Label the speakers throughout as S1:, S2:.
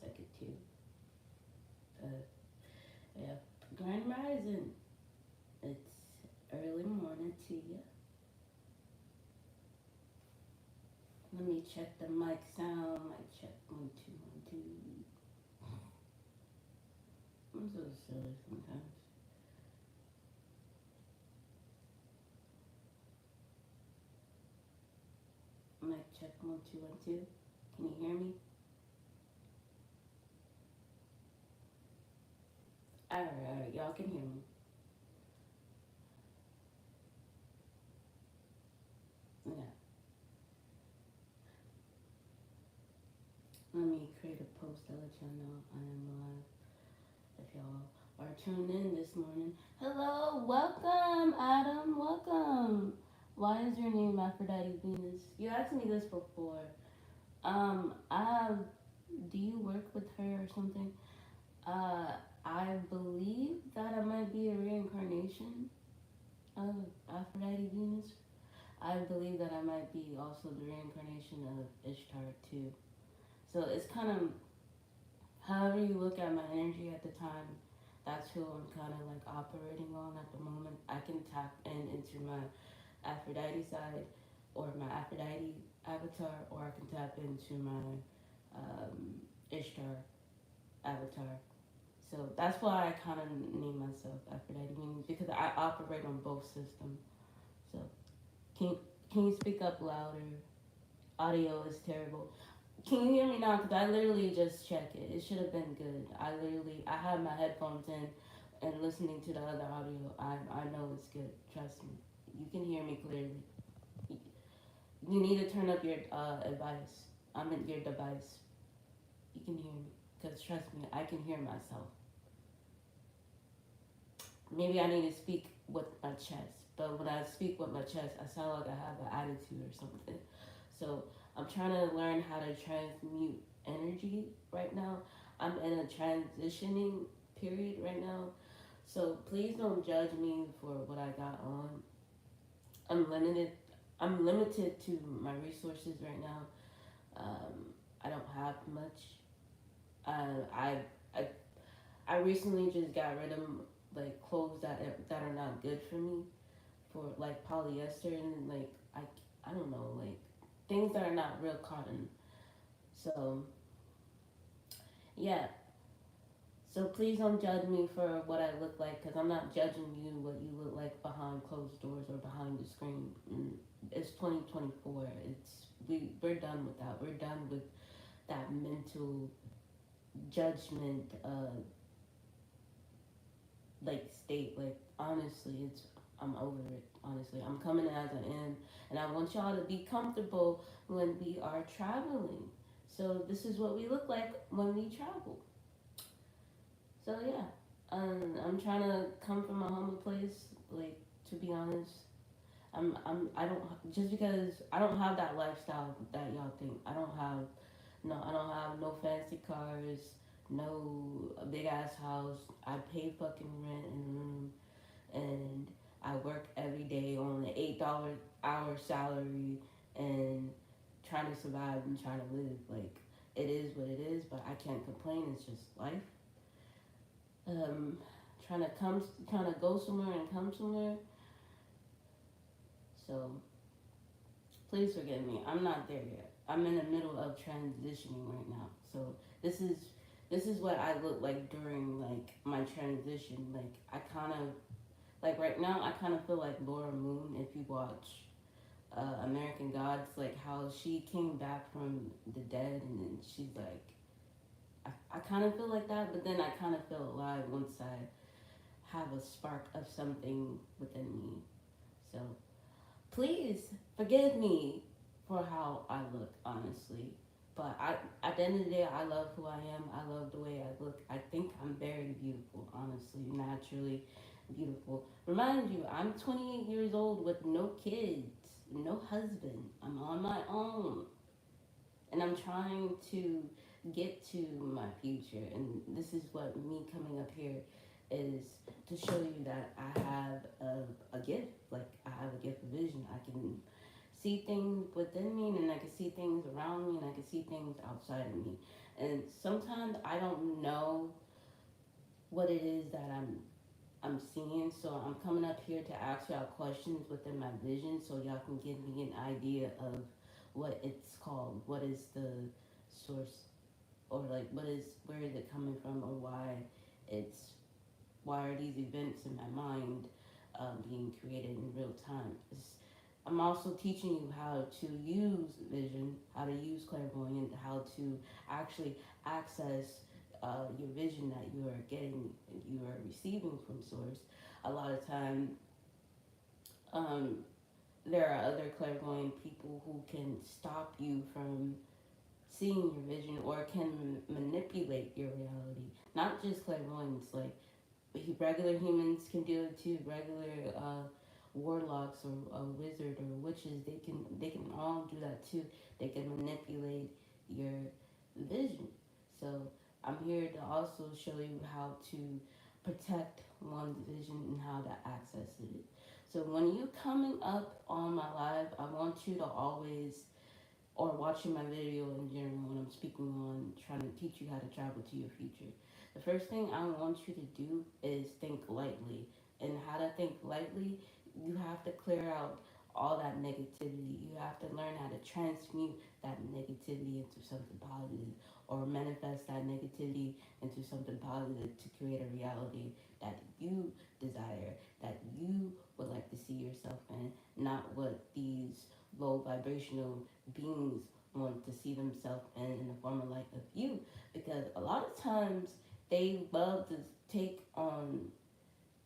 S1: second too. Yeah, Grand Rising. It's early morning to you. Let me check the mic sound. Mic check 1 2 1 2. I'm so silly sometimes. Mic check 1 2 1 2. Can you hear me? All right, y'all can hear me. Yeah. Let me create a post to let y'all know I am live. If y'all are tuned in this morning, hello, welcome, Adam, welcome. Why is your name Aphrodite Venus? You asked me this before. I do you work with her or something? Uh, I believe that I might be a reincarnation of Aphrodite Venus. I believe that I might be also the reincarnation of Ishtar too. So it's kind of however you look at my energy at the time, that's who I'm kind of like operating on at the moment. I can tap into my Aphrodite side or my Aphrodite avatar, or I can tap into my Ishtar avatar. So that's why I kind of name myself Aphrodite, meaning because I operate on both systems. So can can you speak up louder? Audio is terrible. Can you hear me now? Because I literally just checked it. It should have been good. I had my headphones in and listening to the other audio. I know it's good. Trust me. You can hear me clearly. You need to turn up your device. I'm in your device. You can hear me. Because trust me, I can hear myself. Maybe I need to speak with my chest. But when I speak with my chest, I sound like I have an attitude or something. So I'm trying to learn how to transmute energy right now. I'm in a transitioning period right now. So please don't judge me for what I got on. I'm limited. I'm limited to my resources right now. I don't have much. Uh, I I I recently just got rid of like clothes that are not good for me, for like polyester and like I don't know, like things that are not real cotton. So yeah, so please don't judge me for what I look like, because I'm not judging you what you look like behind closed doors or behind the screen. It's 2024. We're done with that. We're done with that mental judgment like state. Like honestly, it's I'm over it. Honestly, I'm coming as I am, and I want y'all to be comfortable when we are traveling. So this is what we look like when we travel. So yeah, I'm trying to come from a humble place. Like to be honest, I don't just because I don't have that lifestyle that y'all think. I don't have no fancy cars, no big ass house. I pay fucking rent and room, and I work every day on an $8 hour salary and trying to survive and trying to live. Like it is what it is, but I can't complain. It's just life. Um, trying to go somewhere and come somewhere. So please forgive me. I'm not there yet. I'm in the middle of transitioning right now. So this is this is what I look like during like my transition. Like I kind of like right now I kind of feel like Laura Moon if you watch American Gods, like how she came back from the dead and then she's like I kind of feel like that, but then I kind of feel alive once I have a spark of something within me. So please forgive me for how I look, honestly. But at the end of the day, I love who I am. I love the way I look. I think I'm very beautiful, honestly, naturally beautiful. Remind you, I'm 28 years old with no kids, no husband. I'm on my own. And I'm trying to get to my future. And this is what me coming up here is to show you that I have a gift. Like I have a gift of vision. I can see things within me, and I can see things around me, and I can see things outside of me. And sometimes I don't know what it is that I'm seeing. So I'm coming up here to ask y'all questions within my vision so y'all can give me an idea of what it's called. What is the source, or like what is, where is it coming from, or it's why are these events in my mind being created in real time. I'm also teaching you how to use vision, how to use clairvoyant, how to actually access your vision that you are getting, you are receiving from source. A lot of time, um, there are other clairvoyant people who can stop you from seeing your vision or can manipulate your reality. Not just clairvoyance, like regular humans can do it too. Regular warlocks or a wizard or witches, they can all do that too. They can manipulate your vision. So I'm here to also show you how to protect one's vision and how to access it. So when you're coming up on my live, I want you to always, or watching my video in general when I'm speaking on trying to teach you how to travel to your future. The first thing I want you to do is think lightly. And how to think lightly, you have to clear out all that negativity. You have to learn how to transmute that negativity into something positive, or manifest that negativity into something positive to create a reality that you desire, that you would like to see yourself in, not what these low vibrational beings want to see themselves in the form of light of you. Because a lot of times they love to take on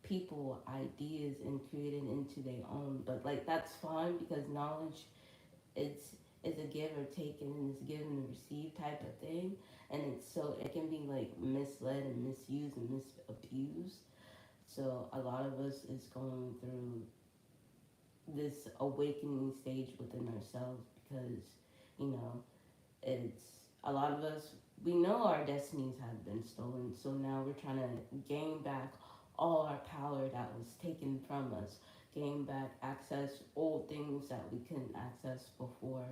S1: people ideas and create it into their own, but like that's fine because knowledge, it's is a give or take and it's give and receive type of thing, and it's so it can be like misled and misused and misabused. So a lot of us is going through this awakening stage within ourselves because, you know, it's a lot of us, we know our destinies have been stolen, so now we're trying to gain back all our power that was taken from us, gain back access old things that we couldn't access before.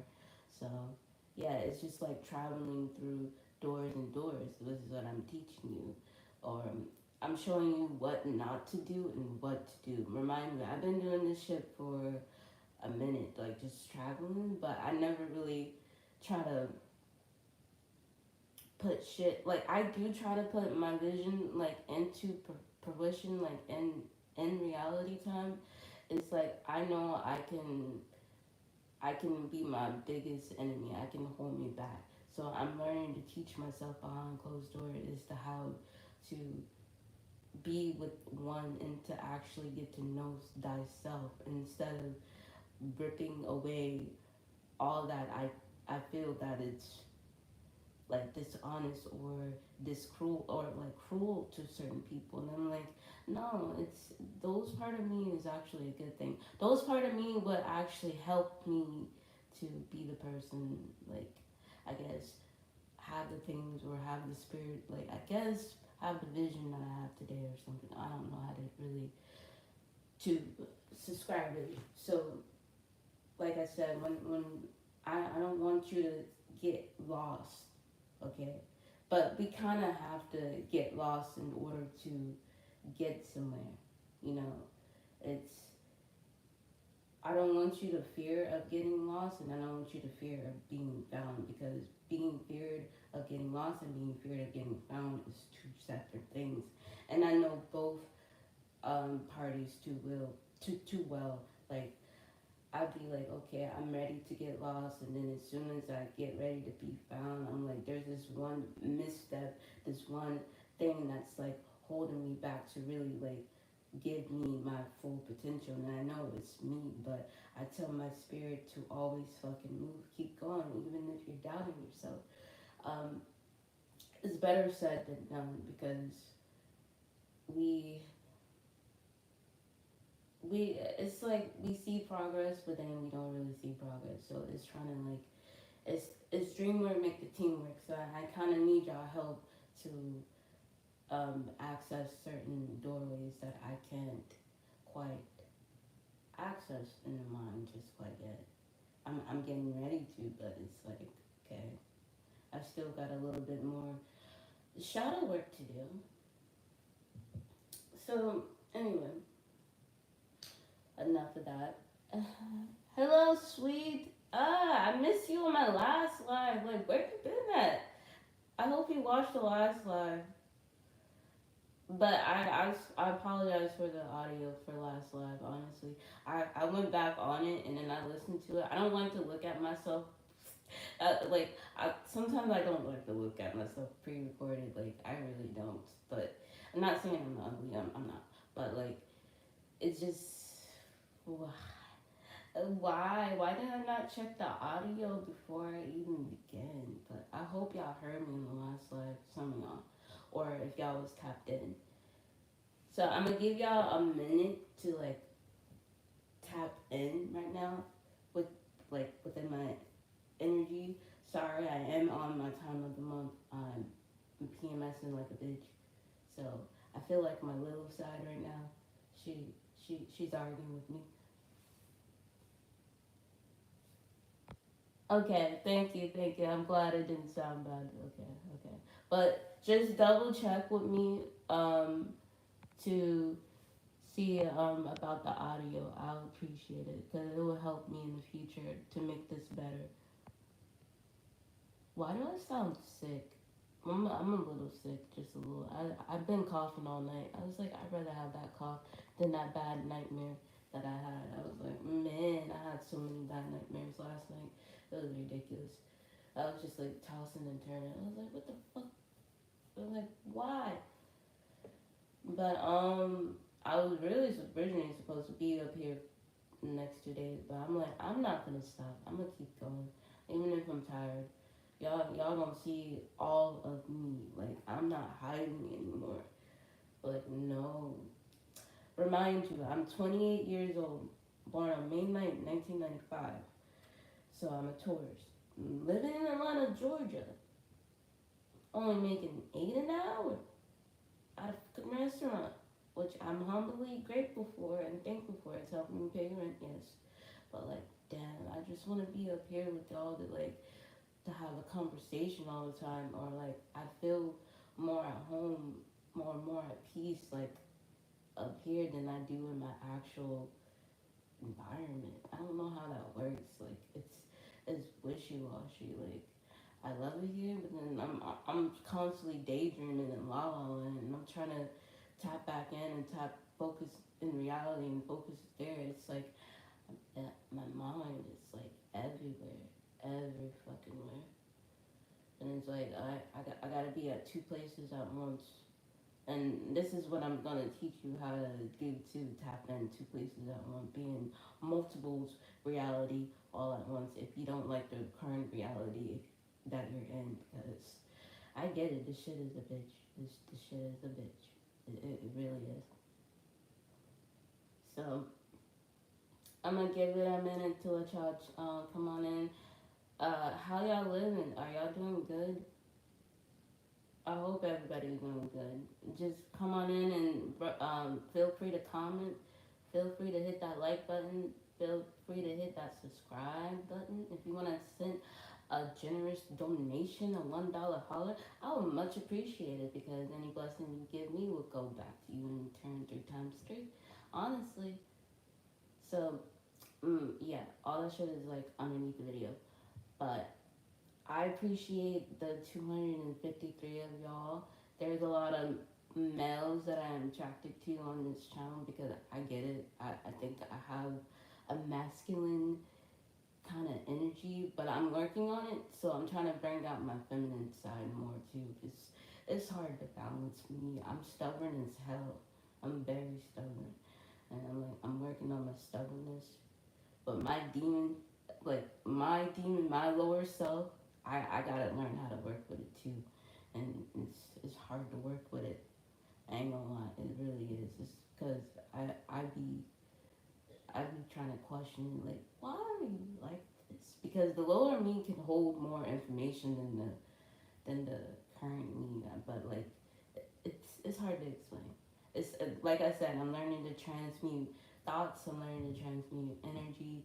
S1: So yeah, it's just like traveling through doors and doors. This is what I'm teaching you, or I'm showing you what not to do and what to do. Remind me, I've been doing this shit for a minute, like just traveling, but I never really try to put shit, like I do try to put my vision like into fruition, like in reality time. It's like I know I can be my biggest enemy. I can hold me back. So I'm learning to teach myself behind closed doors as to how to be with one and to actually get to know thyself instead of ripping away all that I feel that it's like dishonest or this cruel or like cruel to certain people. And I'm like, no, it's those part of me is actually a good thing. Those part of me would actually help me to be the person, like, I guess have the things or have the spirit, like I guess have the vision that I have today or something. I don't know how to really to subscribe it. So like I said, when I don't want you to get lost, okay? But we kind of have to get lost in order to get somewhere, you know? It's, I don't want you to fear of getting lost, and I don't want you to fear of being found, because being feared of getting lost and being feared of getting found is two separate things. And I know both parties too well. Like I'd be like, okay, I'm ready to get lost, and then as soon as I get ready to be found, I'm like, there's this one misstep, this one thing that's like holding me back to really like give me my full potential. And I know it's me, but I tell my spirit to always fucking move, keep going, even if you're doubting yourself. Um, it's better said than done because we it's like we see progress, but then we don't really see progress. So it's trying to like it's dreamwork make the team work. So I kind of need y'all help to access certain doorways that I can't quite access in the mind just quite yet. I'm getting ready to, but it's like okay. I still got a little bit more shadow work to do. So anyway, enough of that. Hello, sweet. I missed you on my last live. Like, where you been at? I hope you watched the last live. But I apologize for the audio for last live, honestly. I went back on it and then I listened to it. I don't like to look at myself. Sometimes I don't like to look at myself pre recorded. Like, I really don't. But I'm not saying I'm ugly. I'm not. But, like, it's just. Why did I not check the audio before I even began? But I hope y'all heard me in the last live, some of y'all, or if y'all was tapped in. So I'm gonna give y'all a minute to like tap in right now with like within my energy. Sorry, I am on my time of the month. I'm PMSing like a bitch, so I feel like my little side right now. She's arguing with me. Okay, thank you. I'm glad it didn't sound bad. Okay. But just double check with me to see about the audio. I'll appreciate it because it will help me in the future to make this better. Why do I sound sick? I'm a little sick, just a little. I've been coughing all night. I was like, I'd rather have that cough than that bad nightmare that I had. I was like, man, I had so many bad nightmares last night. It was ridiculous. I was just like tossing and turning. I was like, what the fuck? I was like, why? But I was really originally supposed to be up here the next 2 days, but I'm like, I'm not gonna stop. I'm gonna keep going, even if I'm tired. Y'all don't see all of me. Like, I'm not hiding anymore. But no. Remind you, I'm 28 years old, born on May 9th, 1995. So I'm a tourist. Living in Atlanta, Georgia. Only making 8 an hour at a fucking restaurant, which I'm humbly grateful for and thankful for. It's helping me pay rent, yes. But like, damn, I just want to be up here with y'all to have a conversation all the time, or like I feel more at home, more at peace, like up here than I do in my actual environment. I don't know how that works. Like it's wishy washy. Like I love it here, but then I'm constantly daydreaming and la la land, and I'm trying to tap back in and tap focus in reality and focus there. It's like my mind is like everywhere, every fucking where, and it's like I gotta be at two places at once. And this is what I'm gonna teach you how to do to tap in two places at once, being multiples reality all at once. If you don't like the current reality that you're in, because I get it, this shit is a bitch. This shit is a bitch. It really is. So I'm gonna give it a minute to let y'all come on in. How y'all living? Are y'all doing good? I hope everybody's doing good. Just come on in and feel free to comment. Feel free to hit that like button. Feel free to hit that subscribe button. If you want to send a generous donation, a $1 holler, I would much appreciate it because any blessing you give me will go back to you in turn 3 times straight. Honestly. So, yeah, all that shit is like underneath the video. But I appreciate the 253 of y'all. There's a lot of males that I am attracted to on this channel because I get it. I think I have a masculine kind of energy, but I'm working on it. So I'm trying to bring out my feminine side more too. It's hard to balance me. I'm stubborn as hell. I'm very stubborn, and I'm working on my stubbornness. But my lower self, I gotta learn how to work with it too, and it's hard to work with it. I ain't gonna lie, it really is. It's because I be trying to question like why are you like this? Because the lower me can hold more information than the current me, but like it's hard to explain. It's like I said, I'm learning to transmute thoughts. I'm learning to transmute energy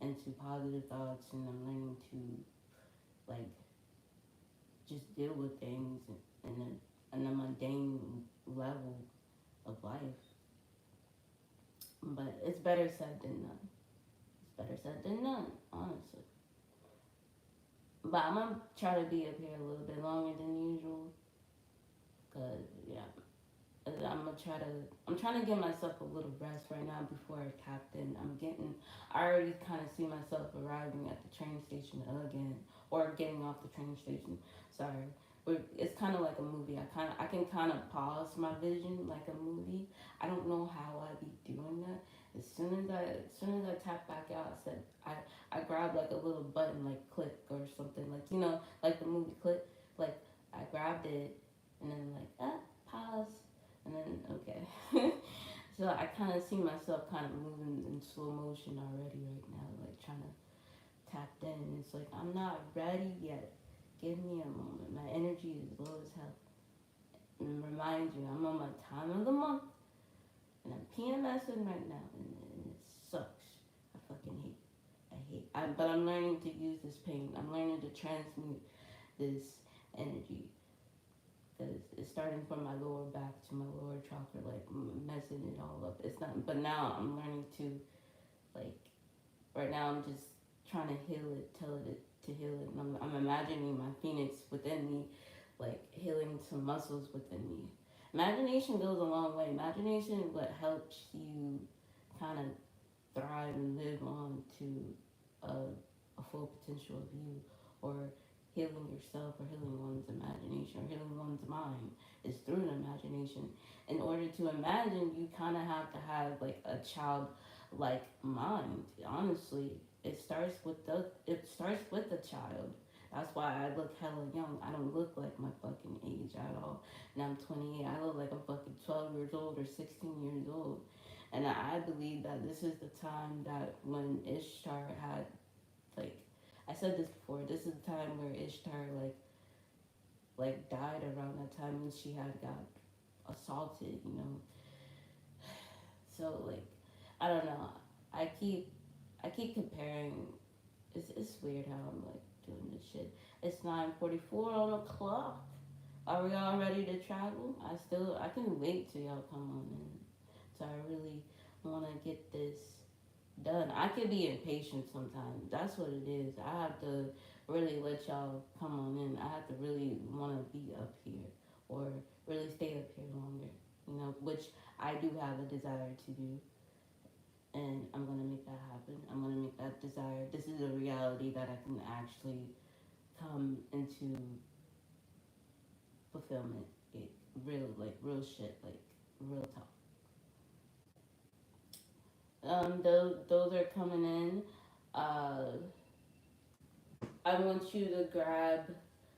S1: into positive thoughts, and I'm learning to like just deal with things in a mundane level of life. But it's better said than none. It's better said than none, honestly. But I'm gonna try to be up here a little bit longer than usual, cause yeah, I'm gonna try to. I'm trying to give myself a little rest right now before I tapped in. I already kind of see myself arriving at the train station again, or getting off the train station. Sorry, but it's kind of like a movie. I can kind of pause my vision like a movie. I don't know how I be doing that. As soon as I tap back out, I grab like a little button like click or something like like the movie click. Like I grabbed it and then like pause and then okay. So I kind of see myself kind of moving in slow motion already right now, like trying to tap in. It's like I'm not ready yet. Give me a moment. My energy is low as hell. And remind you, I'm on my time of the month, and I'm PMSing right now, and it sucks. I fucking hate. But I'm learning to use this pain. I'm learning to transmute this energy because it's starting from my lower back to my lower chakra, like messing it all up. It's not, but now I'm learning to like. Right now, I'm just trying to heal it, tell it to heal it, and I'm imagining my phoenix within me, like healing some muscles within me. Imagination goes a long way. Imagination is what helps you kind of thrive and live on to a full potential of you, or healing yourself, or healing one's imagination, or healing one's mind is through an imagination. In order to imagine, you kind of have to have like a child like mind. Honestly, it starts with the child. That's why I look hella young. I don't look like my fucking age at all. Now I'm 28. I look like I'm fucking 12 years old or 16 years old. And I believe that this is the time that when Ishtar had, like, I said this before, this is the time where Ishtar, like died around that time when she had got assaulted. So, like, I don't know. I keep, I keep comparing. It's weird how I'm, like, doing this shit. It's 9:44 on the clock. Are we all ready to travel? I can wait till y'all come on in. So I really want to get this done. I can be impatient sometimes. That's what it is. I have to really let y'all come on in. I have to really want to be up here, or really stay up here longer. Which I do have a desire to do, and I'm gonna make that happen. I'm gonna make that desire. This is a reality that I can actually come into fulfillment. It real shit, like real talk. Those are coming in. Uh, I want you to grab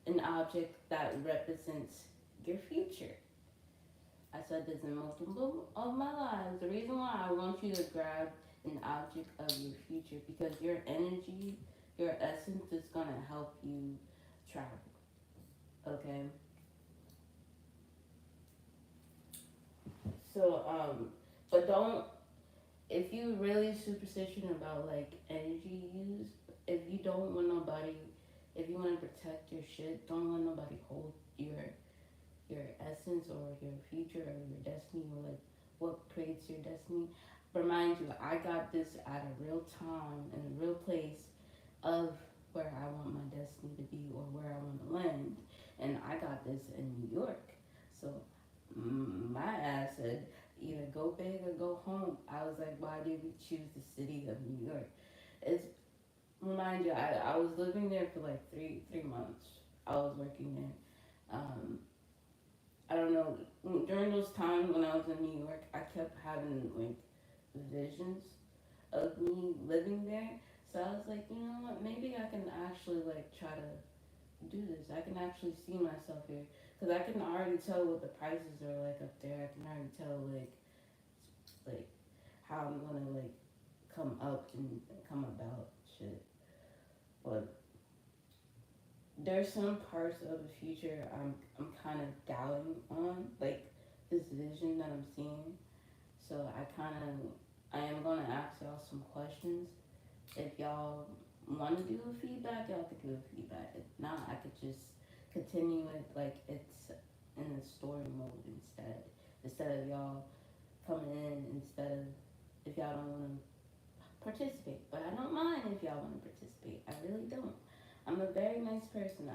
S1: an object that represents your future. I said this in multiple of my lives. The reason why I want you to grab an object of your future, because your energy, your essence is gonna help you travel. Okay. So but don't, if you really superstition about like energy use, if you don't want nobody, if you want to protect your shit, don't let nobody hold your essence or your future or your destiny, or like what creates your destiny. Remind you, I got this at a real time and a real place of where I want my destiny to be, or where I want to land, and I got this in New York. So my ass said either go big or go home. I was like, why did we choose the city of New York? It's, remind you, I was living there for like three months. I was working there. I don't know. During those times when I was in New York, I kept having like visions of me living there. So I was like, you know what? Maybe I can actually like try to do this. I can actually see myself here, because I can already tell what the prices are like up there. I can already tell like how I'm gonna like come up and come about shit. But there's some parts of the future I'm kind of doubting on, like this vision that I'm seeing. So I am gonna ask y'all some questions. If y'all want to do a feedback, y'all could do a feedback. If not, I could just continue it like it's in a story mode instead of y'all coming in instead of if y'all don't want to participate. But I don't mind if y'all want to participate. I really don't. I'm a very nice person.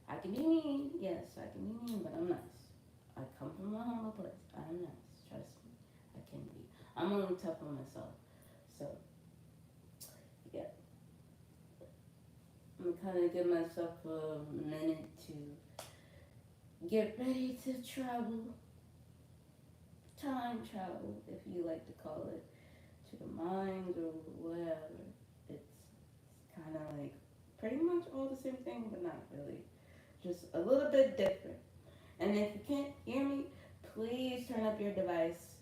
S1: I can be mean, yes, I can be mean, but I'm nice. I come from a humble place. I'm nice. Trust me. I can be. I'm only tough on myself. So yeah, I'm gonna kind of give myself a minute to get ready to travel, time travel, if you like to call it, to the mind or whatever. It's kind of like pretty much all the same thing, but not really. Just a little bit different. And if you can't hear me, please turn up your device.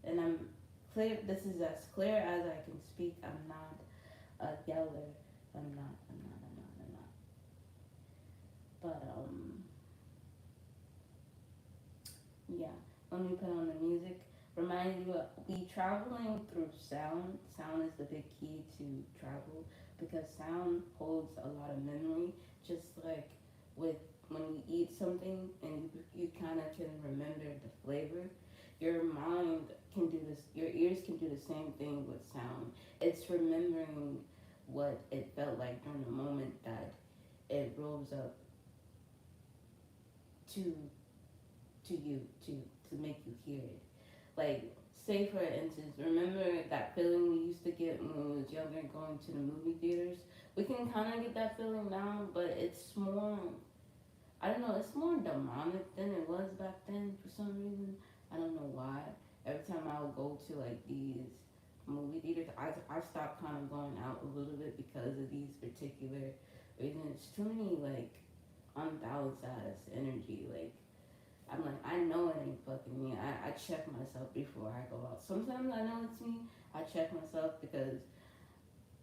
S1: And I'm clear. This is as clear as I can speak. I'm not a yeller. I'm not. I'm not. I'm not. I'm not. But yeah. Let me put on the music. Remind you, we traveling through sound. Sound is the big key to travel because sound holds a lot of memory. Just like with when you eat something and you kind of can remember the flavor, your mind can do this. Your ears can do the same thing with sound. It's remembering what it felt like during the moment that it rose up to you to make you hear it. Like, say for instance, remember that feeling we used to get when we was younger going to the movie theaters? We can kind of get that feeling now, but it's more, I don't know, it's more demonic than it was back then for some reason. I don't know why. Every time I would go to like these movie theaters, I stopped kind of going out a little bit because of these particular reasons. Too many like unbalanced ass energy. Like I'm like, I know it ain't fucking me. I check myself before I go out. Sometimes I know it's me. I check myself because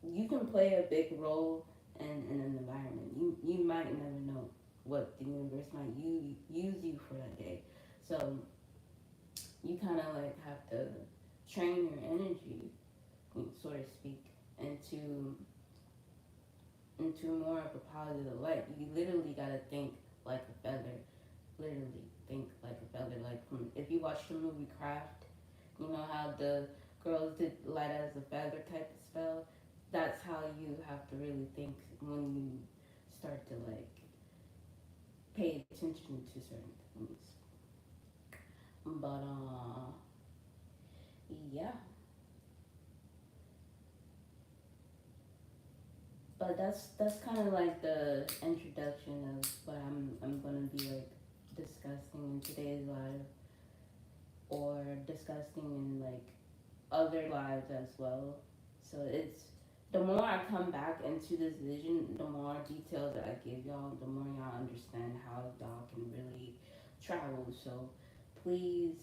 S1: you can play a big role in an environment. You might never know what the universe might use you for that day. So you kind of like have to train your energy, so to speak, into more of a positive light. You literally gotta think like a feather. Literally think like a feather. Like from if you watch the movie Craft, you know how the girls did light as a feather type of spell. That's how you have to really think when you start to like pay attention to certain things. But yeah. But that's kind of like the introduction of what I'm gonna be like discussing in today's live or discussing in like other lives as well. So it's the more I come back into this vision, the more details that I give y'all, the more y'all understand how y'all can really travel. So please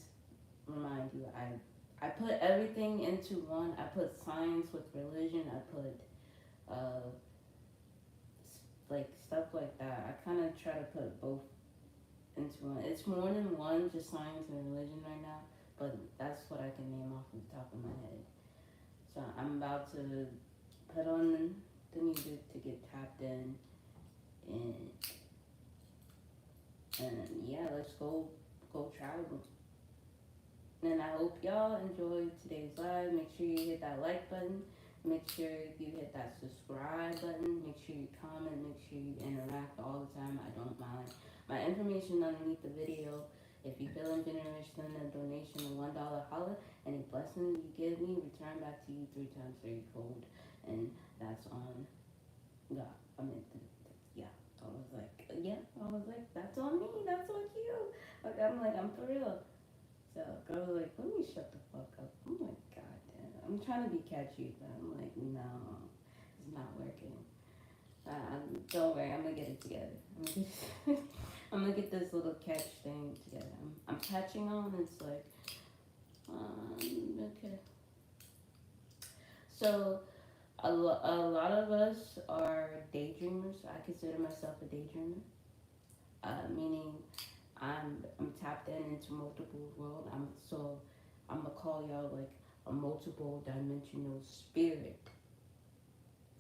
S1: remind you, I put everything into one. I put science with religion. I put uh, like stuff like that. I kind of try to put both into one. It's more than one, just science and religion right now, but that's what I can name off the top of my head. So I'm about to put on the music to get tapped in, and yeah, let's go travel. And I hope y'all enjoyed today's live. Make sure you hit that like button. Make sure you hit that subscribe button. Make sure you comment. Make sure you interact all the time. I don't mind. My information underneath the video. If you feeling generous, send a donation of $1 holla. Any blessing you give me, return back to you 3 times 30-fold. And that's on God. I mean, yeah. I was like, yeah. I was like, that's on me. That's on you. Like, I'm for real. So girl was like, let me shut the fuck up. I'm like, God damn. I'm trying to be catchy, but I'm like, no, it's not working. Don't worry, I'm gonna get it together. I'm gonna get this little catch thing together. I'm catching on. It's like, okay. So a lot of us are daydreamers. I consider myself a daydreamer, meaning I'm tapped into multiple world. I'm gonna call y'all like a multiple dimensional spirit.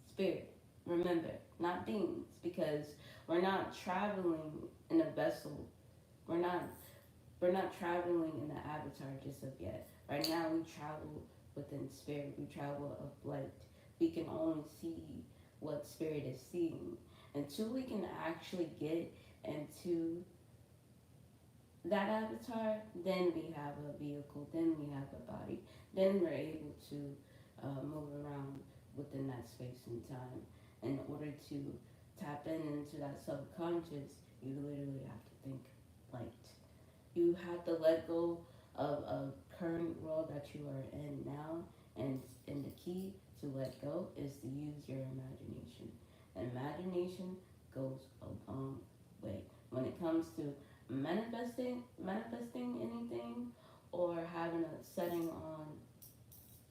S1: Spirit. Remember, not beings, because we're not traveling in a vessel. We're not we're not traveling in the avatar just of yet. Right now we travel within spirit. We travel of light. We can only see what spirit is seeing. Until we can actually get into that avatar, then we have a vehicle, then we have a body, then we're able to move around within that space and time. In order to tap into that subconscious, you literally have to think light. You have to let go of a current world that you are in now, and the key to let go is to use your imagination. Imagination goes a long way when it comes to manifesting anything, or having a setting on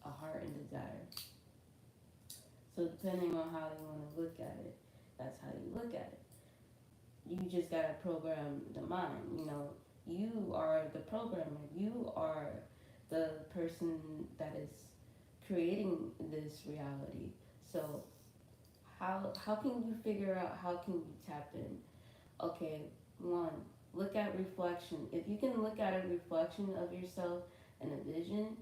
S1: a heart and desire. So depending on how you want to look at it, that's how you look at it. You just gotta program the mind. You are the programmer. You are the person that is creating this reality. So how can you figure out, how can you tap in? Okay, one, look at reflection. If you can look at a reflection of yourself in a vision,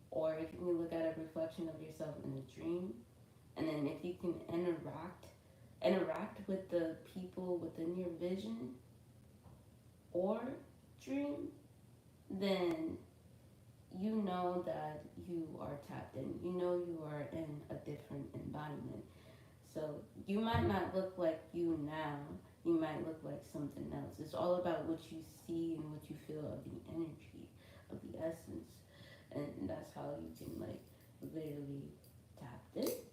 S1: or if you can look at a reflection of yourself in a dream, and then if you can interact with the people within your vision or dream, then you know that you are tapped in. You know you are in a different embodiment. So you might not look like you now. You might look like something else. It's all about what you see and what you feel of the energy, of the essence. And that's how you can literally tap it.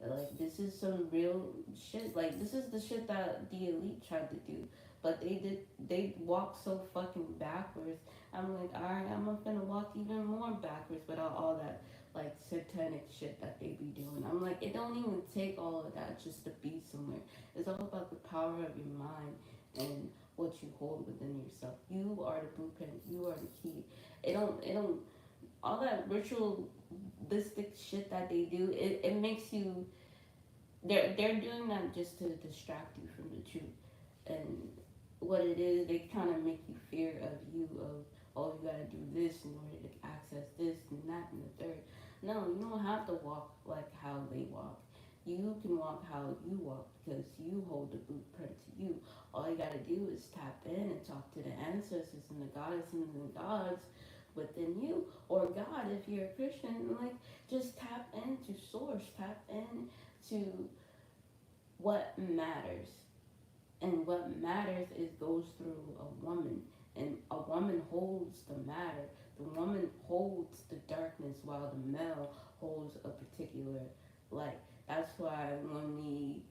S1: Like, this is some real shit. Like, this is the shit that the elite tried to do. But they walked so fucking backwards. I'm like, alright, I'm gonna walk even more backwards without all that, like, satanic shit that they be doing. I'm like, it don't even take all of that just to be somewhere. It's all about the power of your mind and what you hold within yourself. You are the blueprint. You are the key. It don't, all that ritualistic shit that they do, it makes you, they're doing that just to distract you from the truth. And what it is, they kind of make you fear of you, of, oh, you gotta do this in order to access this and that and the third. No, you don't have to walk like how they walk. You can walk how you walk, because you hold the blueprint to you. All you gotta do is tap in and talk to the ancestors and the goddesses and the gods within you, or God if you're a Christian. Like, just tap into source, tap into what matters. And what matters is goes through a woman, and a woman holds the matter. The woman holds the darkness, while the male holds a particular light. That's why in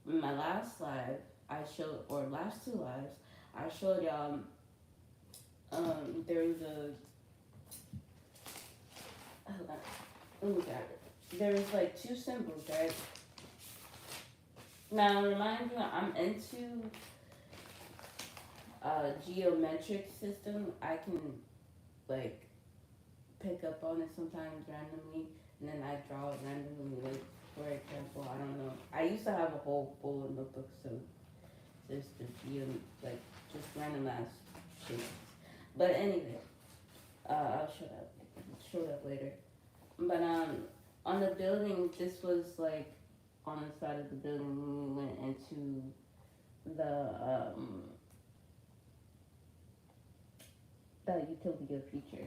S1: my last live, I showed, or last two lives, I showed y'all. There was a, hold on, let me grab it. There was like two symbols, right? Now, remind you, I'm into geometric system. I can like pick up on it sometimes randomly, and then I draw it randomly. Like, for example, I don't know. I used to have a whole full of notebooks of just the like just random ass shit. But anyway, I'll show that later. But on the building, this was like on the side of the building when we went into the utopia future.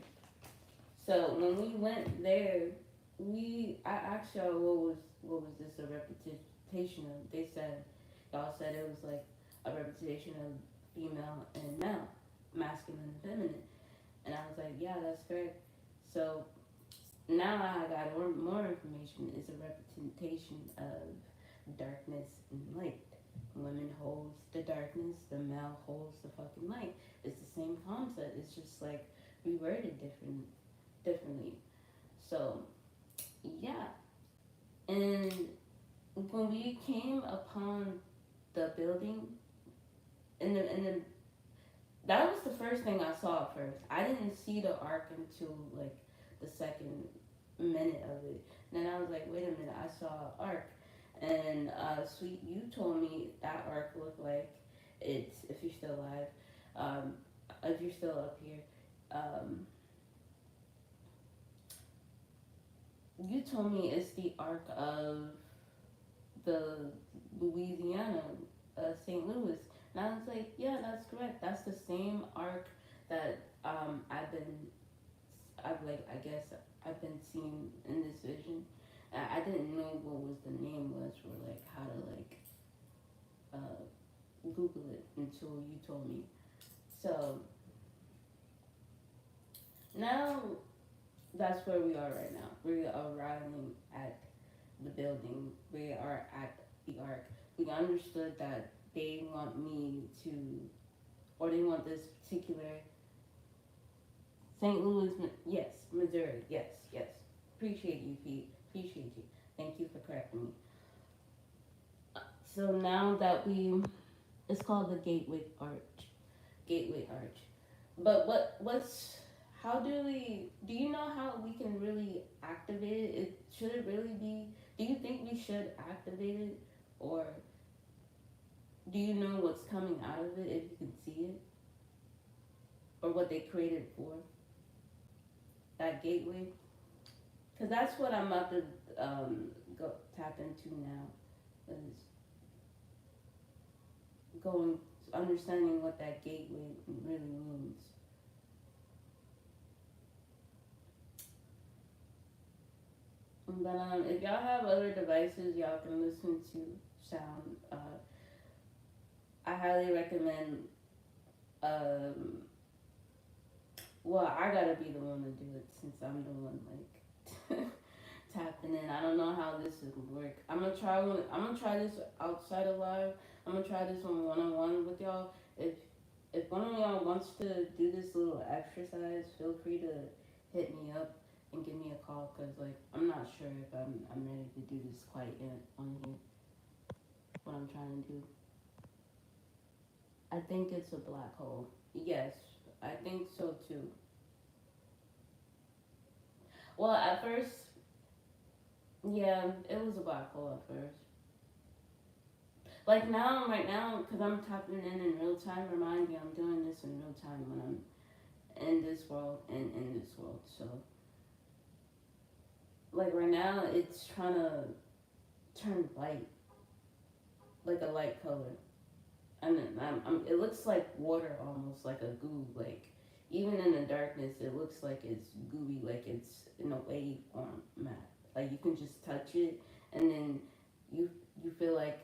S1: So when we went there, I asked y'all what was this a representation of? They said, y'all said it was like a representation of female and male, masculine and feminine. And I was like, yeah, that's correct. So now I got more information. It's a representation of darkness and light. Women holds the darkness, the male holds the fucking light. It's the same concept. It's just like reworded differently. So yeah. And when we came upon the building, and the that was the first thing I saw at first. I didn't see the arc until like the second minute of it. And then I was like, wait a minute, I saw an arc. And Sweet, you told me that arc looked like it's, if you're still alive, um, if you're still up here, um, you told me it's the arc of the Louisiana, St. Louis. And I was like, yeah, that's correct. That's the same arc that I've like, I guess I've been seeing in this vision. I didn't know what was the name was or like how to like Google it until you told me. So now that's where we are right now. We are arriving at the building. We are at the arc. We understood that they want me to, or they want this particular St. Louis, yes, Missouri, yes, yes. Appreciate you, Pete. Appreciate you. Thank you for correcting me. So now that it's called the Gateway Arch. Gateway Arch. But how do you know how we can really activate it? Should it really be, do you think we should activate it? Or do you know what's coming out of it if you can see it? Or what they created for? That gateway? Because that's what I'm about to go tap into now. Is going, understanding what that gateway really means. But if y'all have other devices, y'all can listen to sound. I highly recommend. Um, well, I gotta be the one to do it since I'm the one like tapping in. I don't know how this is gonna work. I'm gonna try this outside of live. I'm gonna try this one on one with y'all. If one of y'all wants to do this little exercise, feel free to hit me up and give me a call because like I'm not sure if I'm ready to do this quite yet on here. What I'm trying to do. I think it's a black hole. Yes, I think so too. Well, at first, yeah, it was a black hole at first. Like now, right now, because I'm tapping in real time. Remind me, I'm doing this in real time when I'm in this world and in this world. So, like right now, it's trying to turn light, like a light color, and then it looks like water almost, like a goo. Like even in the darkness, it looks like it's gooey, like it's in a wave format. Like you can just touch it, and then you you feel like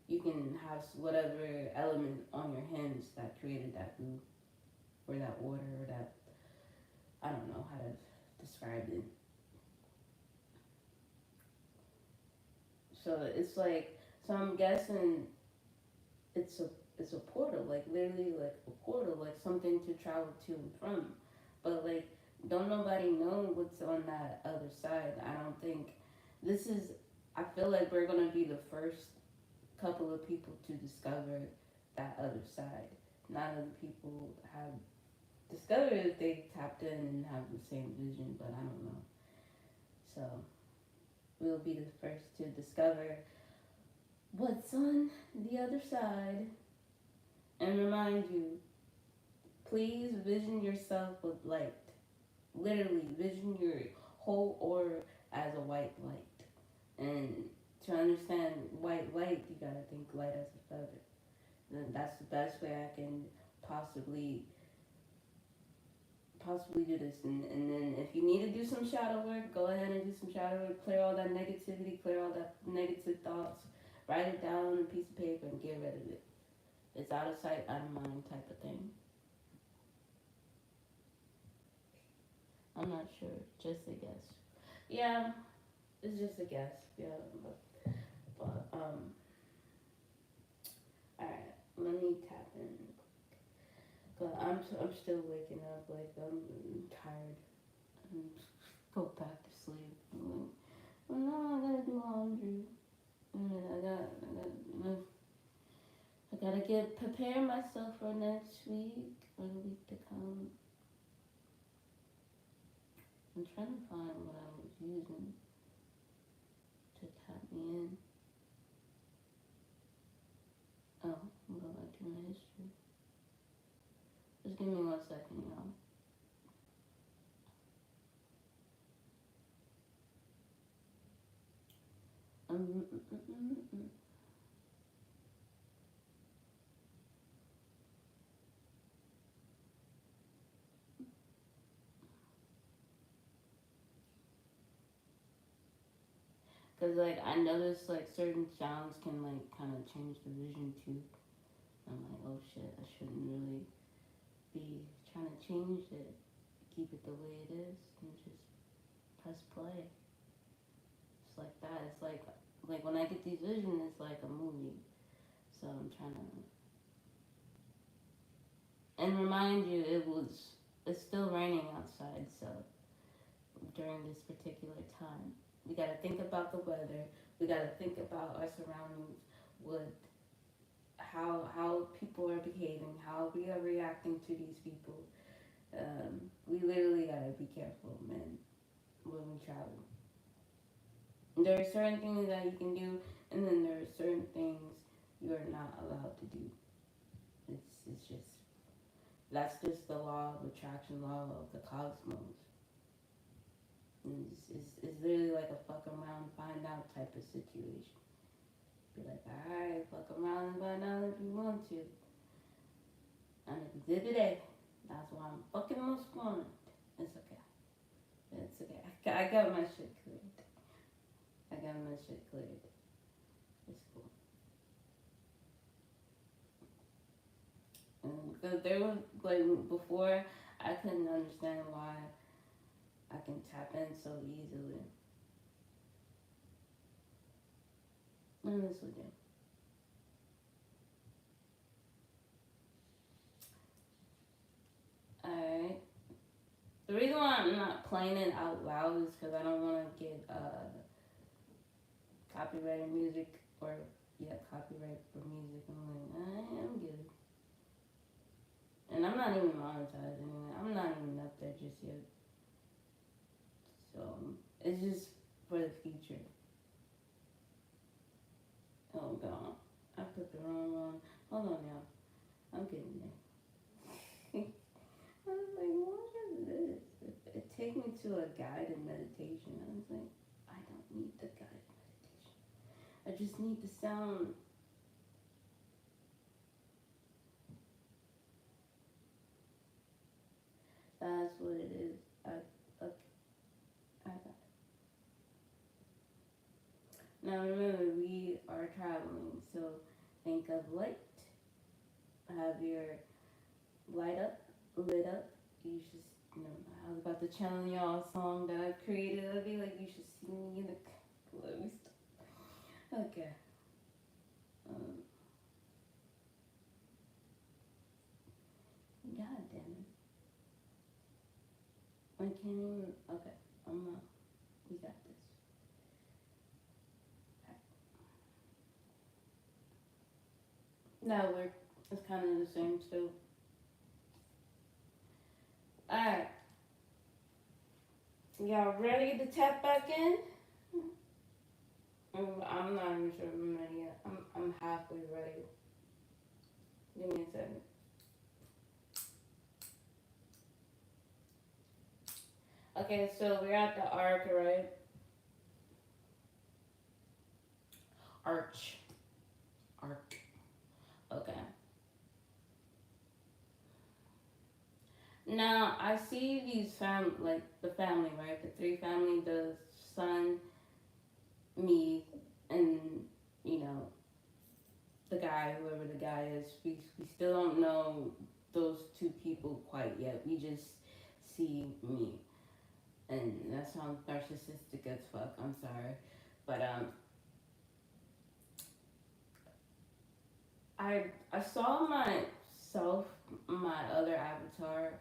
S1: you can have whatever element on your hands that created that goo or that water or that, I don't know how to describe it. So it's like, so I'm guessing it's a it's a portal, like literally like a portal, like something to travel to and from. But like, don't nobody know what's on that other side. I don't think this is. I feel like we're gonna be the first couple of people to discover that other side. Not other people have discovered if they tapped in and have the same vision, but I don't know. So we'll be the first to discover what's on the other side. And remind you, please vision yourself with light. Literally, vision your whole aura as a white light. And to understand white light, you gotta think light as a feather. And that's the best way I can possibly do this. And then if you need to do some shadow work, go ahead and do some shadow work. Clear all that negativity, clear all that negative thoughts. Write it down on a piece of paper and get rid of it. It's out of sight, out of mind type of thing. I'm not sure. Just a guess. Yeah, it's just a guess. Yeah, but all right. Let me tap in. Cause I'm still waking up. Like I'm tired. I'm go back to sleep. I'm like, well, no, I gotta do laundry. And then I gotta get prepare myself for next week or the week to come. I'm trying to find what I was using to tap me in. in the history. Just give me 1 second, y'all. Mm, mm, mm, mm, mm. Cause like I noticed like certain sounds can like kind of change the vision too. I'm like, oh shit, I shouldn't really be trying to change it. Keep it the way it is and just press play. It's like that. It's like when I get these visions, it's like a movie. So I'm trying to and remind you, it's still raining outside. So during this particular time, we got to think about the weather. We got to think about our surroundings. What how people are behaving, how we are reacting to these people. We literally gotta be careful, man, when we travel. There are certain things that you can do, and then there are certain things you are not allowed to do. It's just that's just the law of attraction, law of the cosmos. It's literally like a fuck around, find out type of situation. Be like, alright, fuck around and find out if you want to. I'm exhibit A. That's why I'm fucking most wanted. It's okay. It's okay. I got my shit cleared. I got my shit cleared. It's cool. Because there was, like, before, I couldn't understand why I can tap in so easily. And this will do. Alright. The reason why I'm not playing it out loud is because I don't want to get copyrighted music or copyright for music. I'm like, I'm good. And I'm not even monetized anyway. I'm not even up there just yet. So it's just for the future. Oh god, I put the wrong one. Hold on, y'all. I'm getting there. I was like, what is this? It take me to a guided meditation. I was like, I don't need the guided meditation. I just need the sound. That's what it is. Okay, I got it. Now remember, we are traveling, so think of light. Have your light up, lit up. You should, I was about to channel y'all a song that I created. I'd be like, you should see me in the. Let me stop. Okay. Um, God damn it. I can't even. Okay. We got this. That worked. It's kind of the same still. Alright. Y'all ready to tap back in? I'm not even sure I'm ready yet. I'm halfway ready. Give me a second. Okay, so we're at the arc, right? Arch. Arc. Okay. Now I see these like the family, right? The three family, the son, me, and you know the guy, whoever the guy is. We still don't know those two people quite yet. We just see me, and that sounds narcissistic as fuck. I'm sorry, but I saw myself, my other avatar,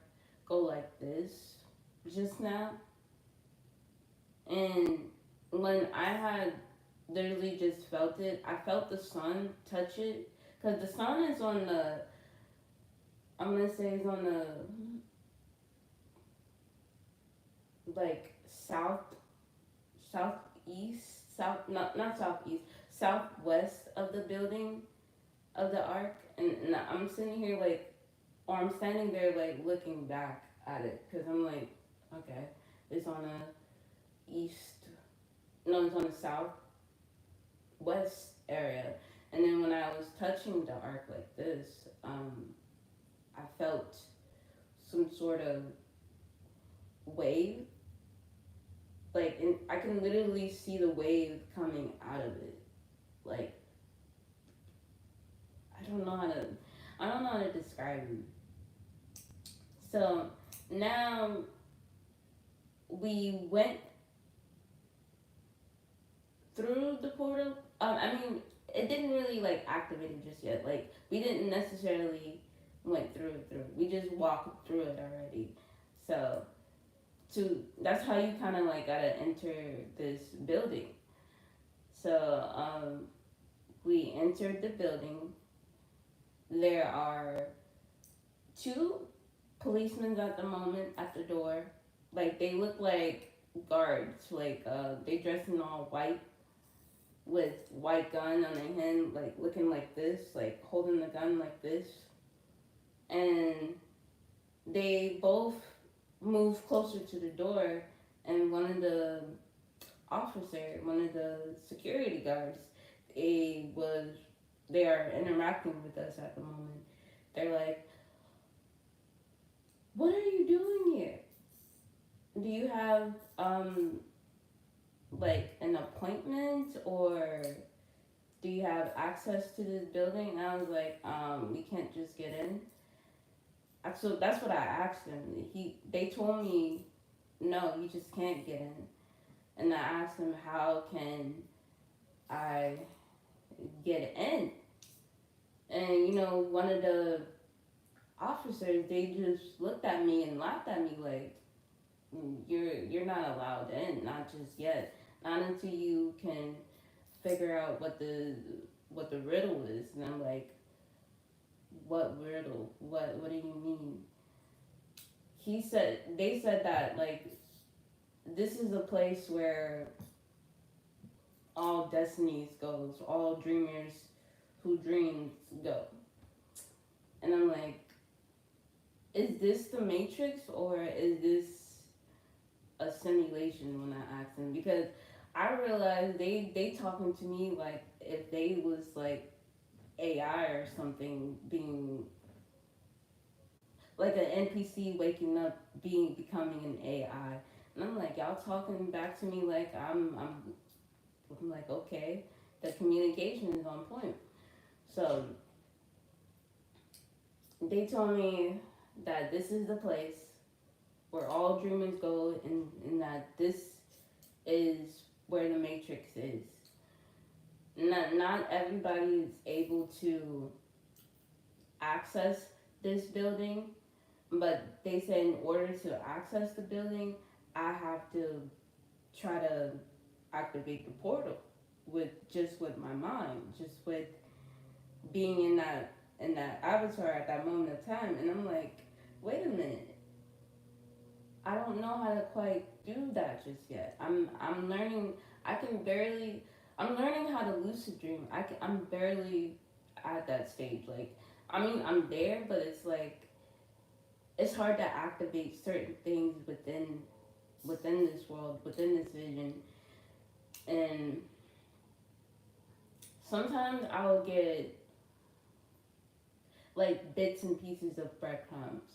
S1: go like this just now, and when I had literally just felt it, I felt the sun touch it, cause the sun is on the. I'm gonna say it's on the like southeast, south not southeast, southwest of the building. of the arc, and I'm sitting here like, or I'm standing there like looking back at it because I'm like, okay, it's on the east, no, it's on the southwest area, and then when I was touching the arc like this, I felt some sort of wave, like, and I can literally see the wave coming out of it, like I don't know how to, I don't know how to describe it. So now we went through the portal. I mean, it didn't really like activate it just yet. Like we didn't necessarily went through. We just walked through it already. So to that's how you kind of like gotta enter this building. So we entered the building. There are two policemen at the moment at the door. Like they look like guards. Like they dress in all white with white gun on their hand, like looking like this, like holding the gun like this. And they both move closer to the door, and one of the security guards, they was they are interacting with us at the moment. They're like, "What are you doing here? Do you have like an appointment, or do you have access to this building?" And I was like, "We can't just get in." So that's what I asked them. They told me, "No, you just can't get in." And I asked them, "How can I get in?" And one of the officers, they just looked at me and laughed at me like, you're not allowed in, not just yet, not until you can figure out what the riddle is. And I'm like, what riddle? What do you mean? They said that like this is a place where all destinies goes, all dreamers who dreams go. And I'm like, is this the Matrix, or is this a simulation? When I asked them, because I realized they talking to me like if they was like AI or something, being like an NPC waking up, becoming an AI. And I'm like, y'all talking back to me like I'm like, okay, the communication is on point. So they told me that this is the place where all dreamers go, and that this is where the Matrix is. Not everybody is able to access this building, but they said in order to access the building, I have to try to activate the portal with my mind, just with being in that avatar at that moment of time. And I'm like, wait a minute, I don't know how to quite do that just yet. I'm learning. I can barely. I'm learning how to lucid dream. I'm barely at that stage. Like, I mean, I'm there, but it's like it's hard to activate certain things within this world, within this vision, and sometimes I'll get like bits and pieces of breadcrumbs,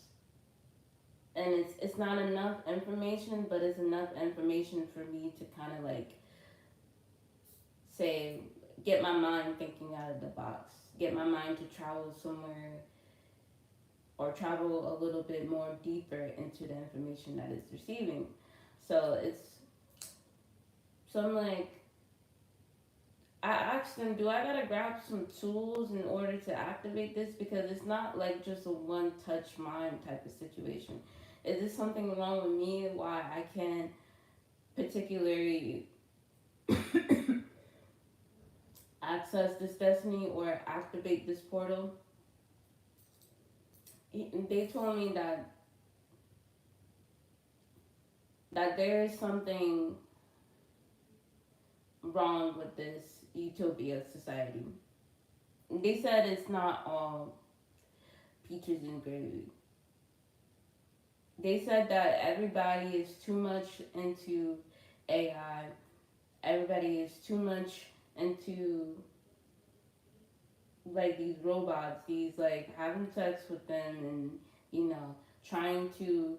S1: and it's not enough information, but it's enough information for me to kind of like say, get my mind thinking out of the box, get my mind to travel somewhere, or travel a little bit more deeper into the information that it's receiving. So I'm like, I asked them, do I gotta grab some tools in order to activate this? Because it's not like just a one touch mind type of situation. Is there something wrong with me why I can't particularly access this destiny or activate this portal? They told me that there is something wrong with this utopia society. they said it's not all peaches and gravy. They said that everybody is too much into AI. Everybody is too much into like these robots, these like having sex with them, and trying to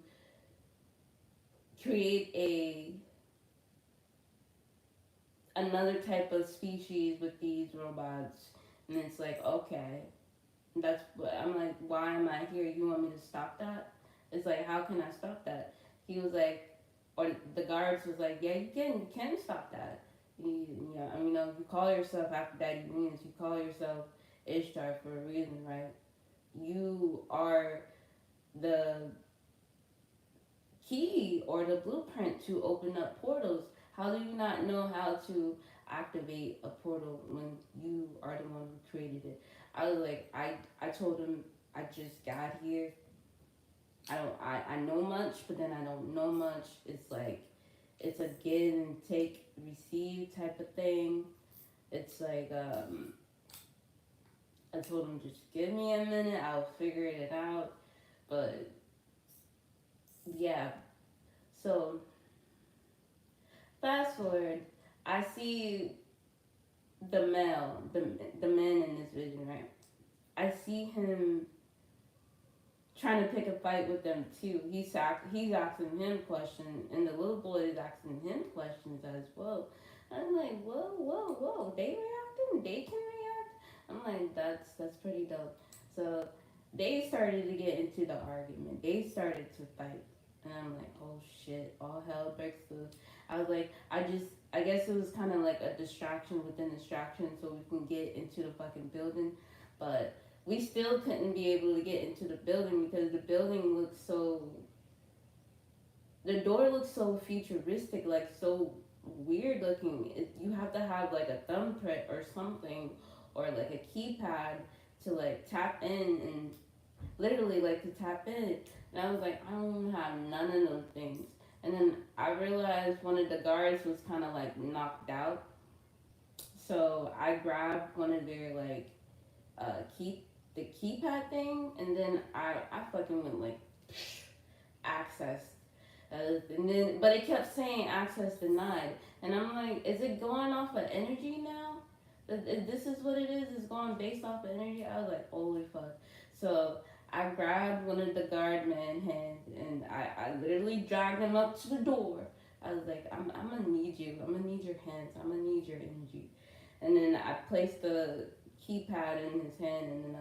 S1: create a another type of species with these robots. And it's like, okay, that's what I'm like, why am I here? You want me to stop that? It's like, how can I stop that? He was like, or the guards was like, yeah, you can stop that. You call yourself after Daddy Venus, you call yourself Ishtar for a reason, right? You are the key or the blueprint to open up portals. How do you not know how to activate a portal when you are the one who created it? I was like, I told him I just got here. I know much, but then I don't know much. It's like it's a give and take, receive type of thing. It's like I told him just give me a minute, I'll figure it out. But yeah, so fast forward, I see the man in this vision, right? I see him trying to pick a fight with them too. He's asking him questions, and the little boy is asking him questions as well. I'm like, whoa, whoa, whoa! They reacting? They can react? I'm like, that's pretty dope. So they started to get into the argument. They started to fight, and I'm like, oh shit! All hell breaks loose. I was like, I guess it was kind of like a distraction within distraction, so we can get into the fucking building, but we still couldn't be able to get into the building because the building looks so the door looks so futuristic, like so weird looking. You have to have like a thumbprint or something, or like a keypad to like tap in and literally like to tap in. And I was like, I don't have none of those things. And then I realized one of the guards was kind of like knocked out, so I grabbed one of their like key the keypad thing, and then I fucking went like access, and then but it kept saying access denied, and I'm like, is it going off of energy now? This is what it is. It's going based off of energy. I was like, holy fuck. So I grabbed one of the guard man hands and I literally dragged him up to the door. I was like, I'm gonna need you. I'm gonna need your hands. I'm gonna need your energy. And then I placed the keypad in his hand, and then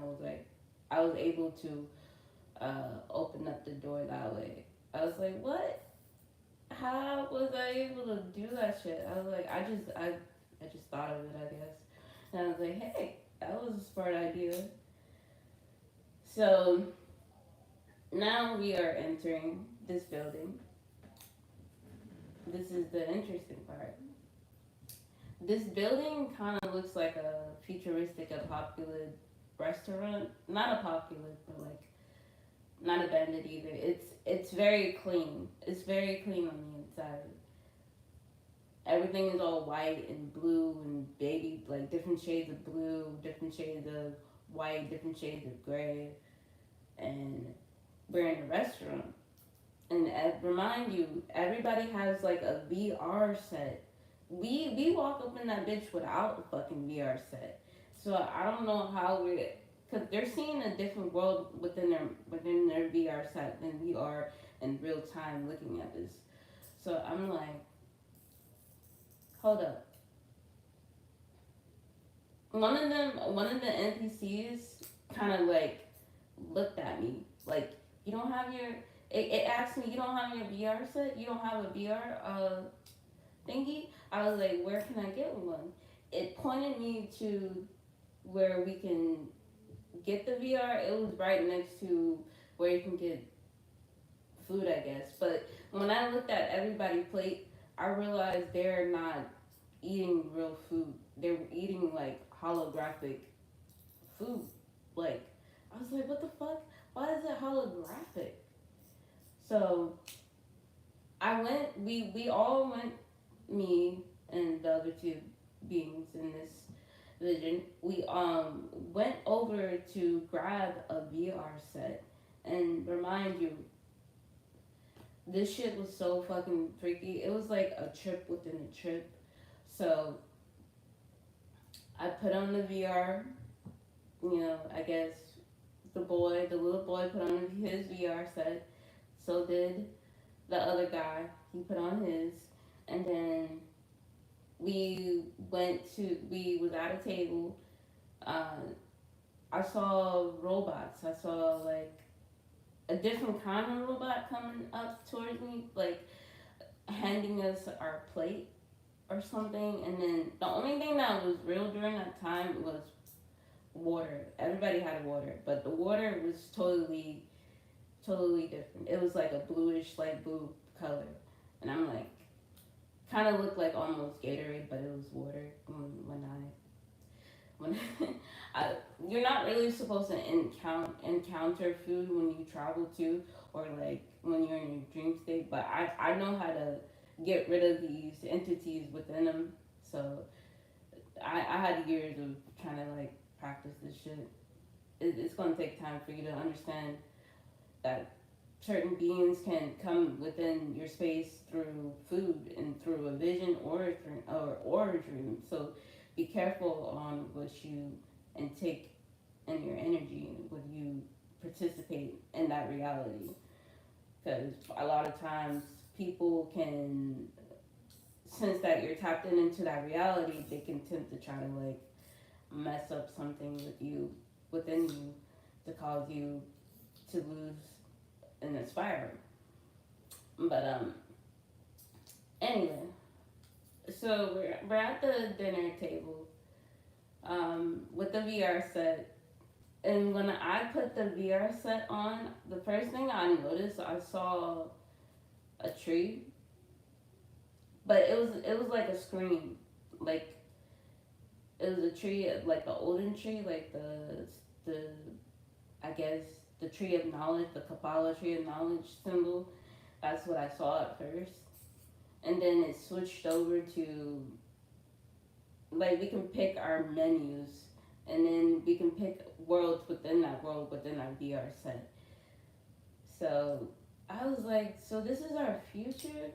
S1: I was able to open up the door that way. I was like, what? How was I able to do that shit? I was like, I just thought of it, I guess. And I was like, hey, that was a smart idea. So now we are entering this building. This is the interesting part. This building kind of looks like a futuristic, a popular restaurant. Not a popular, but like not abandoned either. It's very clean. It's very clean on the inside. Everything is all white and blue and baby, like different shades of blue, different shades of white, different shades of gray. And we're in a restaurant. And remind you, everybody has like a VR set. We walk up in that bitch without a fucking VR set. So I don't know how we're, because they're seeing a different world within their VR set than we are in real time looking at this. So I'm like, hold up. One of the NPCs kind of like looked at me like, you don't have your. It asked me, you don't have your VR set. You don't have a VR thingy. I was like, where can I get one? It pointed me to where we can get the VR. It was right next to where you can get food, I guess. But when I looked at everybody's plate, I realized they're not eating real food. They're eating like holographic food. Like, I was like, what the fuck? Why is it holographic? So we all went, me and the other two beings in this vision, we went over to grab a VR set, and remind you, this shit was so fucking freaky. It was like a trip within a trip. So I put on the VR. You know, I guess the little boy, put on his VR set. So did the other guy. He put on his, and then we was at a table. Uh, I saw robots. I saw like a different kind of robot coming up towards me, like handing us our plate or something. And then the only thing that was real during that time was water. Everybody had water, but the water was totally different. It was like a bluish, light blue color, and I'm like, kind of looked like almost Gatorade, but it was water. When I, you're not really supposed to encounter food when you travel to, or like when you're in your dream state. But I know how to get rid of these entities within them. So I had years of trying to like practice this shit. It's gonna take time for you to understand that certain beings can come within your space through food and through a vision or a dream. So be careful on what you intake in your energy when you participate in that reality. Because a lot of times people can, since that you're tapped into that reality, they can tend to try to like mess up something within you to cause you to lose and aspire. But anyway, so we're at the dinner table with the VR set, and when I put the VR set on, the first thing I noticed, I saw a tree, but it was like a screen, like it was a tree, like the olden tree, like the I guess the tree of knowledge, the Kabbalah tree of knowledge symbol. That's what I saw at first, and then it switched over to like we can pick our menus, and then we can pick worlds within that world within our VR set. So I was like, so this is our future.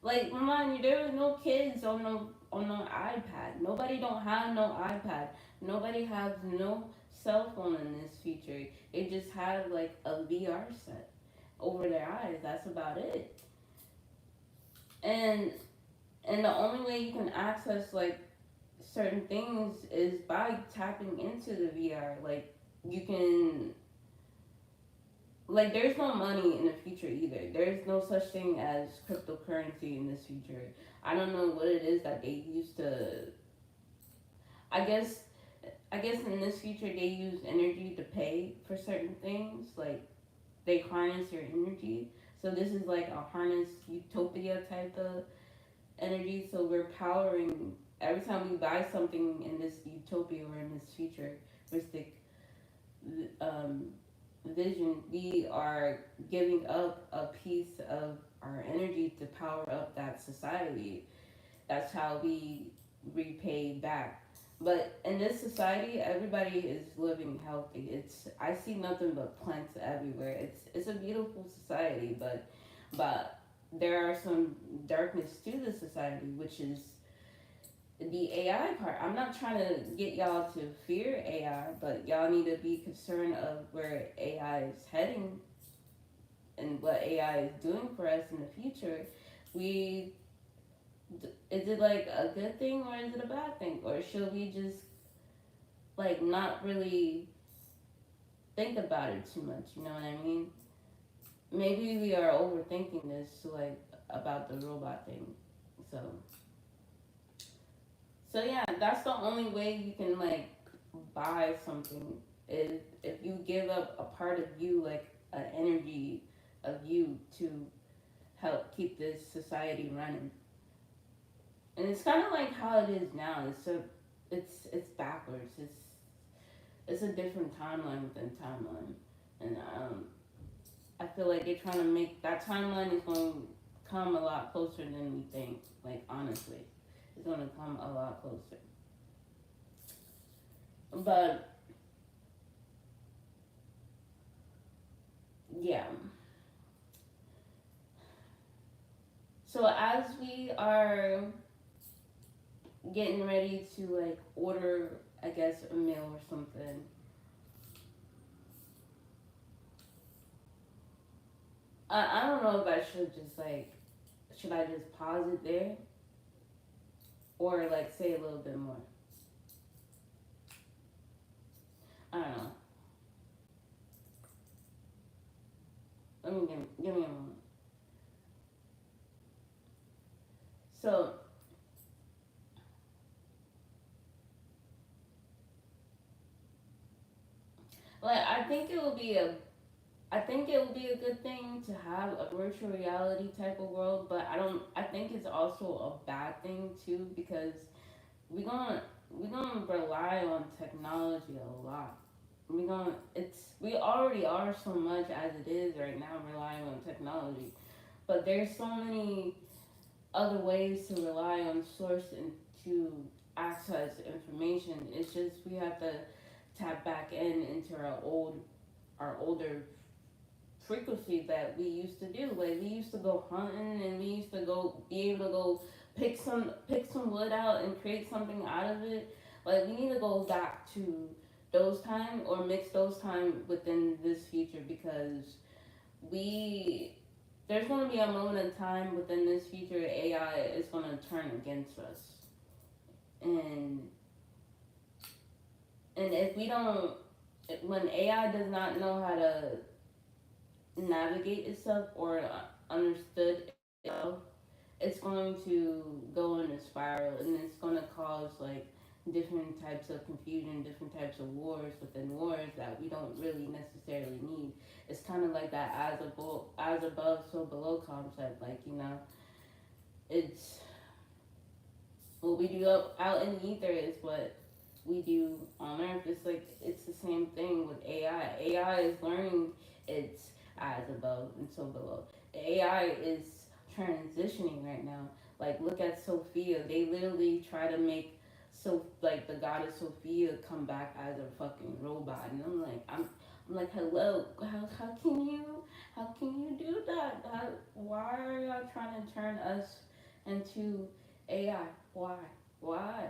S1: Like, remind you, there was no kids on no iPad. Nobody don't have no iPad. Nobody has no cell phone in this future. They just have like a VR set over their eyes. That's about it. And and the only way you can access like certain things is by tapping into the VR. Like you can like there's no money in the future either. There's no such thing as cryptocurrency in this future. I don't know what it is that they use to. I guess I guess in this future they use energy to pay for certain things. Like they harness your energy. So this is like a harness utopia type of energy. So we're powering every time we buy something in this utopia or in this futuristic um, vision, we are giving up a piece of our energy to power up that society. That's how we repay back. But in this society, everybody is living healthy. I see nothing but plants everywhere. It's a beautiful society, but there are some darkness to the society, which is the AI part. I'm not trying to get y'all to fear AI, but y'all need to be concerned of where AI is heading and what AI is doing for us in the future. We is it like a good thing or is it a bad thing, or should we just like not really think about it too much? You know what I mean? Maybe we are overthinking this, like about the robot thing. So so yeah, that's the only way you can like buy something is if you give up a part of you, like an energy of you to help keep this society running. And it's kind of like how it is now. It's backwards. It's a different timeline within timeline, and I feel like they're trying to make that timeline is going to come a lot closer than we think. Like honestly, it's going to come a lot closer. But yeah. So as we are getting ready to like order, I guess, a meal or something, I don't know if I should just like, should I just pause it there or like say a little bit more? I don't know. Give me a moment. So like I think it would be a good thing to have a virtual reality type of world, but I think it's also a bad thing too because we gonna we gonna rely on technology a lot. We already are so much as it is right now relying on technology, but there's so many other ways to rely on source and to access information. It's just we have to tap back into our older frequency that we used to do. Like we used to go hunting and we used to go be able to go pick some wood out and create something out of it. Like we need to go back to those time or mix those time within this future because we there's going to be a moment in time within this future AI is going to turn against us. And if we don't when AI does not know how to navigate itself or understood itself, it's going to go in a spiral and it's going to cause like different types of confusion, different types of wars within wars that we don't really necessarily need. It's kind of like that as above, so below concept. Like it's what we do out in the ether is what we do on Earth. It's like it's the same thing with AI. AI is learning its as above and so below. AI is transitioning right now. Like look at Sophia. They literally try to make like the goddess Sophia come back as a fucking robot, and I'm like hello. How can you do that? Why are y'all trying to turn us into AI? Why? Why?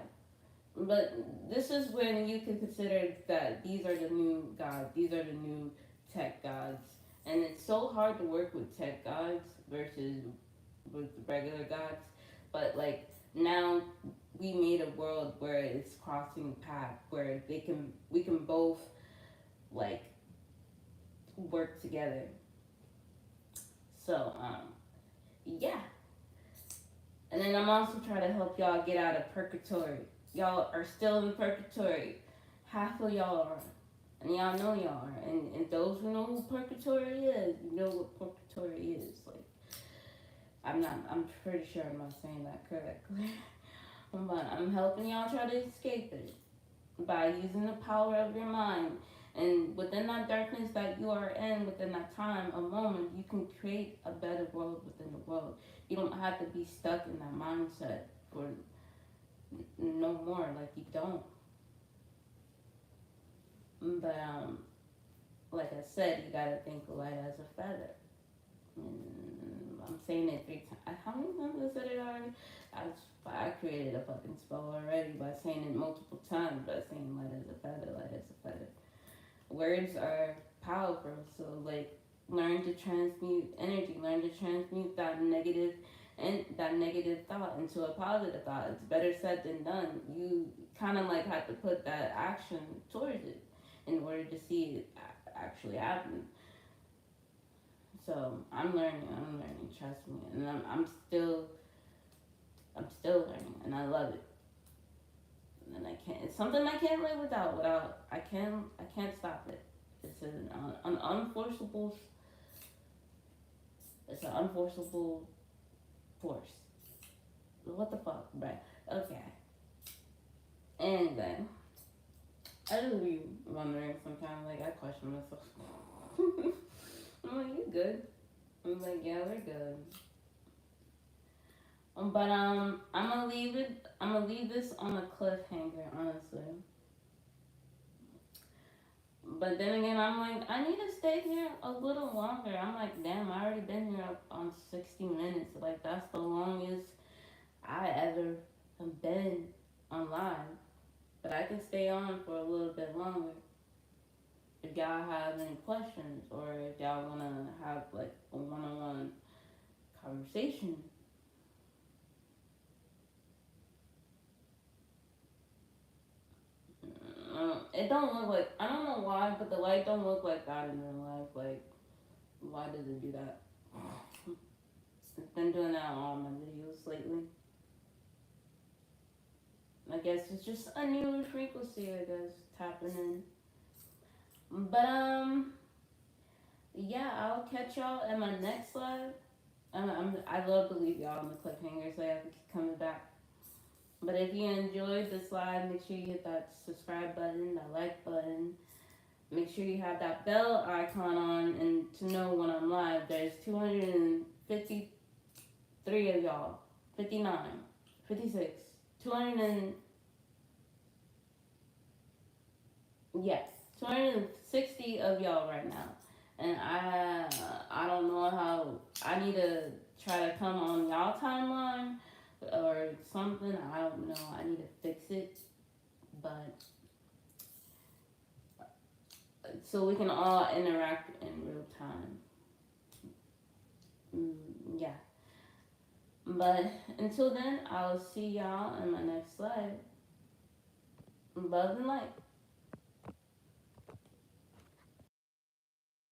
S1: But this is when you can consider that these are the new gods, these are the new tech gods. And it's so hard to work with tech gods versus with regular gods. But like now we made a world where it's crossing path where we can both like work together. So yeah. And then I'm also trying to help y'all get out of purgatory. Y'all are still in purgatory. Half of y'all are. And y'all know y'all are. And those who know who purgatory is, you know what purgatory is. Like, I'm pretty sure I'm not saying that correctly. But I'm helping y'all try to escape it by using the power of your mind. And within that darkness that you are in, within that time, a moment, you can create a better world within the world. You don't have to be stuck in that mindset for no more. Like you don't. But like I said, you gotta think light as a feather. I'm saying it 3 times. How many times I said it already? I created a fucking spell already by saying it multiple times. By saying light as a feather, light as a feather. Words are powerful. So like, learn to transmute energy. Learn to transmute that negative thought into a positive thought. It's better said than done. You kind of like have to put that action towards it in order to see it actually happen. So I'm learning. Trust me, and I'm still learning, and I love it. And I can't. It's something I can't live without. I can't stop it. It's an unforceable. It's an unforceable force. What the fuck, right? Okay. Anyway, I just be wondering sometimes. Like I question myself. I'm like, you good? I'm like, yeah, we're good. But I'm gonna leave it. I'm gonna leave this on a cliffhanger, honestly. But then again, I'm like, I need to stay here a little longer. I'm like, damn, I already been here on 60 minutes. Like, that's the longest I ever have been online. But I can stay on for a little bit longer. If y'all have any questions or if y'all want to have like a one-on-one conversation. It don't look like, I don't know why, but the light don't look like that in real life. Like, why does it do that? It's been doing that on all my videos lately. I guess it's just a new frequency, I guess, tapping in. But, yeah, I'll catch y'all in my next live. I love to leave y'all on the cliffhanger, so I have to keep coming back. But if you enjoyed this live, make sure you hit that subscribe button, that like button. Make sure you have that bell icon on and to know when I'm live. There's 253 of y'all, 59, 56, 200 and, yes, 260 of y'all right now. And I don't know how, I need to try to come on y'all timeline or something. I don't know. I need to fix it. But so we can all interact in real time. Yeah. But until then, I'll see y'all in my next live. Love and light.